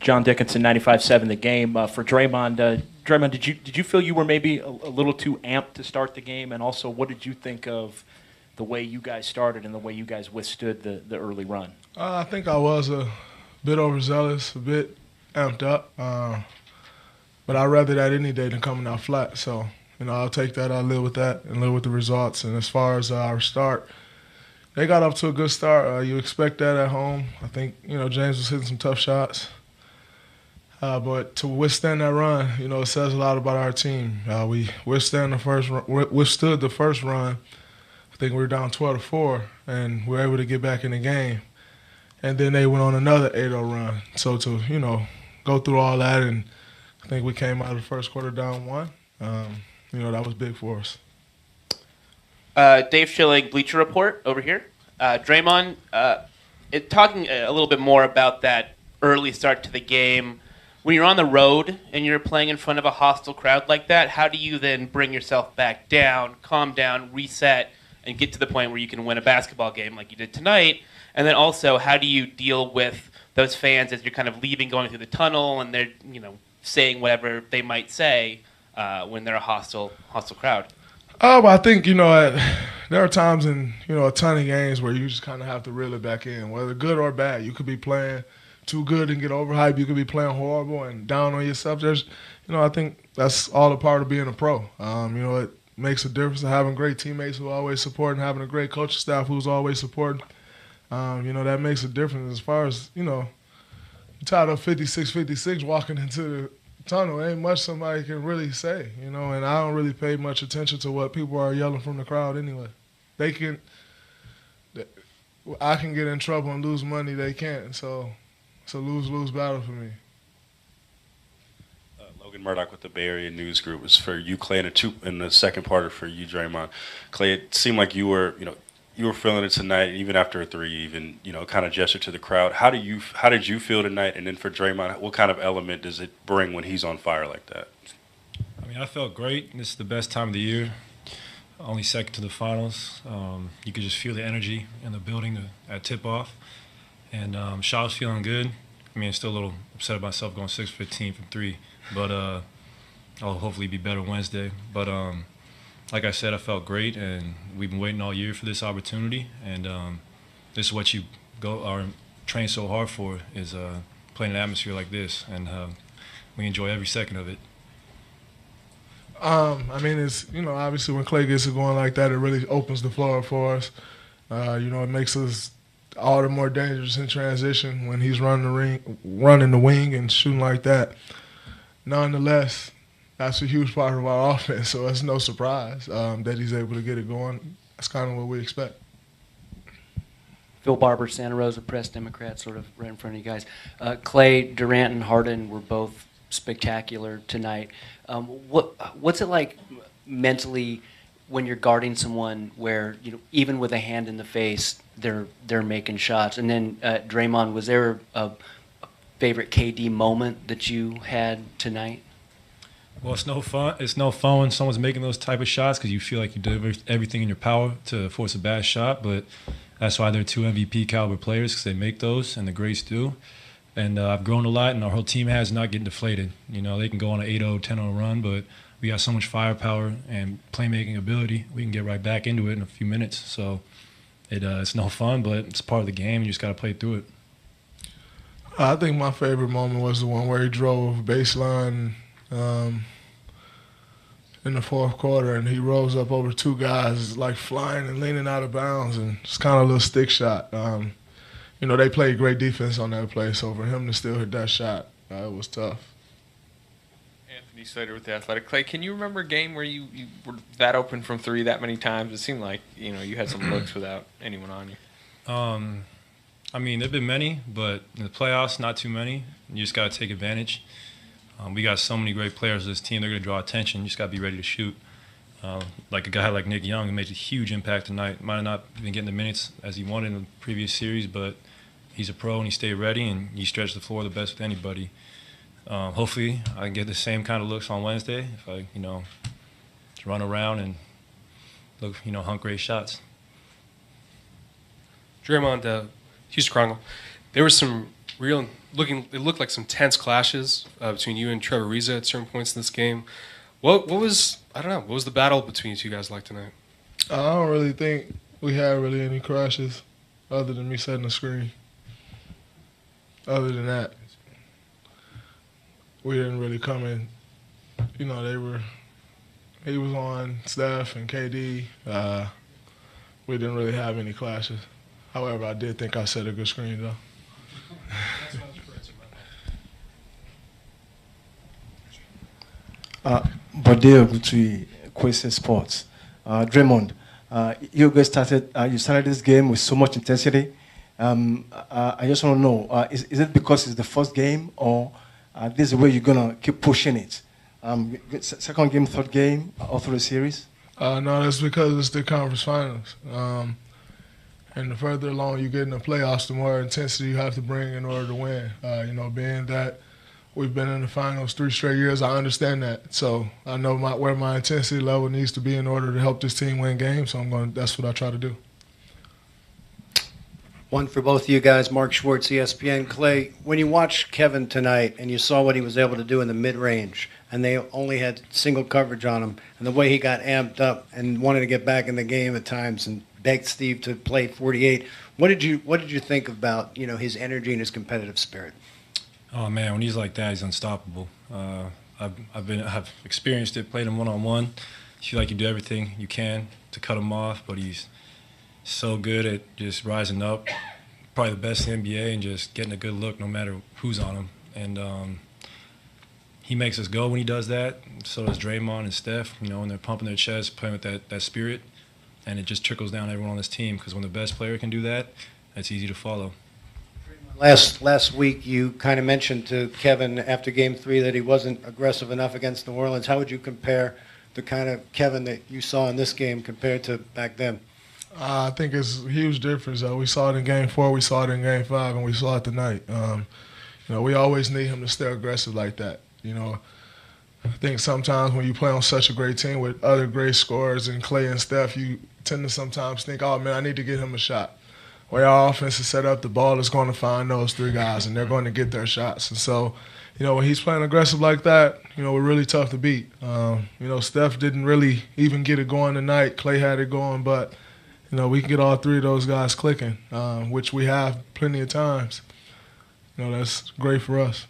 John Dickinson, 95.7 The Game. For Draymond, Draymond, did you feel you were maybe a little too amped to start the game? And also, what did you think of the way you guys started and the way you guys withstood the early run? I think I was a bit overzealous, a bit amped up. But I'd rather that any day than coming out flat. So, I'll take that. I'll live with that and live with the results. And as far as our start, they got up to a good start. You expect that at home. I think, James was hitting some tough shots. But to withstand that run, it says a lot about our team. We withstood the first run. I think we were down 12-4, and we were able to get back in the game. And then they went on another 8-0 run. So to, go through all that, and I think we came out of the first quarter down 1. That was big for us. Dave Schilling, Bleacher Report, over here. Draymond, talking a little bit more about that early start to the game. When you're on the road and you're playing in front of a hostile crowd like that, how do you then bring yourself back down, calm down, reset, and get to the point where you can win a basketball game like you did tonight? And then also, how do you deal with those fans as you're kind of leaving, going through the tunnel, and they're saying whatever they might say when they're a hostile crowd? Well, I think, there are times in, a ton of games where you just kind of have to reel it back in, whether good or bad. You could be playing too good and get overhyped. You could be playing horrible and down on yourself. I think that's all a part of being a pro. It makes a difference of having great teammates who always support and having a great coaching staff who's always supporting. That makes a difference as far as, you're tied up 56-56 walking into the tunnel. Ain't much somebody can really say, and I don't really pay much attention to what people are yelling from the crowd anyway. I can get in trouble and lose money, they can't, so it's a lose-lose battle for me. Logan Murdoch with the Bay Area News Group was for you, Klay, and the second part for you, Draymond. Klay, it seemed like you were feeling it tonight, even after a three, even kind of gesture to the crowd. How did you feel tonight? And then for Draymond, what kind of element does it bring when he's on fire like that? I felt great. This is the best time of the year. Only second to the finals. You could just feel the energy in the building at tip-off. And shot was feeling good. Still a little upset about myself going 6-15 from 3. But I'll hopefully be better Wednesday. But like I said, I felt great, and we've been waiting all year for this opportunity. And this is what you train so hard for, is playing an atmosphere like this. And we enjoy every second of it. It's, obviously when Klay gets it going like that, it really opens the floor for us. It makes us all the more dangerous in transition when he's running the wing and shooting like that. Nonetheless, that's a huge part of our offense, so it's no surprise that he's able to get it going. That's kind of what we expect. Phil Barber, Santa Rosa Press Democrat, sort of right in front of you guys. Klay, Durant, and Harden were both spectacular tonight. What's it like mentally when you're guarding someone where, even with a hand in the face, they're making shots? And then Draymond, was there a favorite KD moment that you had tonight? Well, it's no fun. It's no fun when someone's making those type of shots because you feel like you did everything in your power to force a bad shot. But that's why they're 2 MVP caliber players, because they make those, and the greats do. And I've grown a lot, and our whole team has not getting deflated. They can go on an 8-0, 10-0 run, but we got so much firepower and playmaking ability. We can get right back into it in a few minutes. So it's no fun, but it's part of the game. You just got to play through it. I think my favorite moment was the one where he drove baseline in the fourth quarter, and he rose up over 2 guys, like flying and leaning out of bounds, and it's kind of a little stick shot. They played great defense on that play, so for him to still hit that shot, it was tough. Anthony Slater with The Athletic. Clay, can you remember a game where you were that open from 3 that many times? It seemed like, you had some looks without anyone on you. There've been many, but in the playoffs, not too many. You just got to take advantage. We got so many great players on this team. They're going to draw attention. You just got to be ready to shoot. Like a guy like Nick Young, who made a huge impact tonight. Might have not been getting the minutes as he wanted in the previous series, but he's a pro and he stayed ready and he stretched the floor the best with anybody. Hopefully, I can get the same kind of looks on Wednesday if I, just run around and look, hunk great shots. Draymond, Houston Chronicle. There was some It looked like some tense clashes between you and Trevor Ariza at certain points in this game. What was the battle between you two guys like tonight? I don't really think we had really any crashes other than me setting the screen. Other than that, we didn't really come in. You know, he was on Steph and KD. We didn't really have any clashes. However, I did think I set a good screen, though. Badeo Gutui, Quest Sports. Draymond, you guys started this game with so much intensity. I just want to know, is it because it's the first game, or this is where you're going to keep pushing it? Second game, third game, all through the series? No, that's because it's the conference finals. And the further along you get in the playoffs, the more intensity you have to bring in order to win. You know, being that we've been in the finals 3 straight years, I understand that. So I know where my intensity level needs to be in order to help this team win games. So that's what I try to do. One for both of you guys, Mark Schwartz, ESPN. Klay, when you watched Kevin tonight and you saw what he was able to do in the mid-range, and they only had single coverage on him, and the way he got amped up and wanted to get back in the game at times and begged Steve to play 48, what did you think about, you know, his energy and his competitive spirit? Oh man, when he's like that, he's unstoppable. I've experienced it, played him one-on-one. You feel like you do everything you can to cut him off, but he's so good at just rising up, probably the best in the NBA, and just getting a good look no matter who's on him. And he makes us go when he does that. So does Draymond and Steph, you know, when they're pumping their chest, playing with that spirit. And it just trickles down everyone on this team, because when the best player can do that, it's easy to follow. Last week you kind of mentioned to Kevin after Game 3 that he wasn't aggressive enough against New Orleans. How would you compare the kind of Kevin that you saw in this game compared to back then? I think it's a huge difference. We saw it in Game 4, we saw it in Game 5, and we saw it tonight. You know, we always need him to stay aggressive like that. You know, I think sometimes when you play on such a great team with other great scorers and Klay and Steph, you tend to sometimes think, oh, man, I need to get him a shot. The way our offense is set up, the ball is going to find those 3 guys, and they're going to get their shots. And so, you know, when he's playing aggressive like that, you know, we're really tough to beat. You know, Steph didn't really even get it going tonight. Klay had it going, but you know, we can get all 3 of those guys clicking, which we have plenty of times. You know, that's great for us.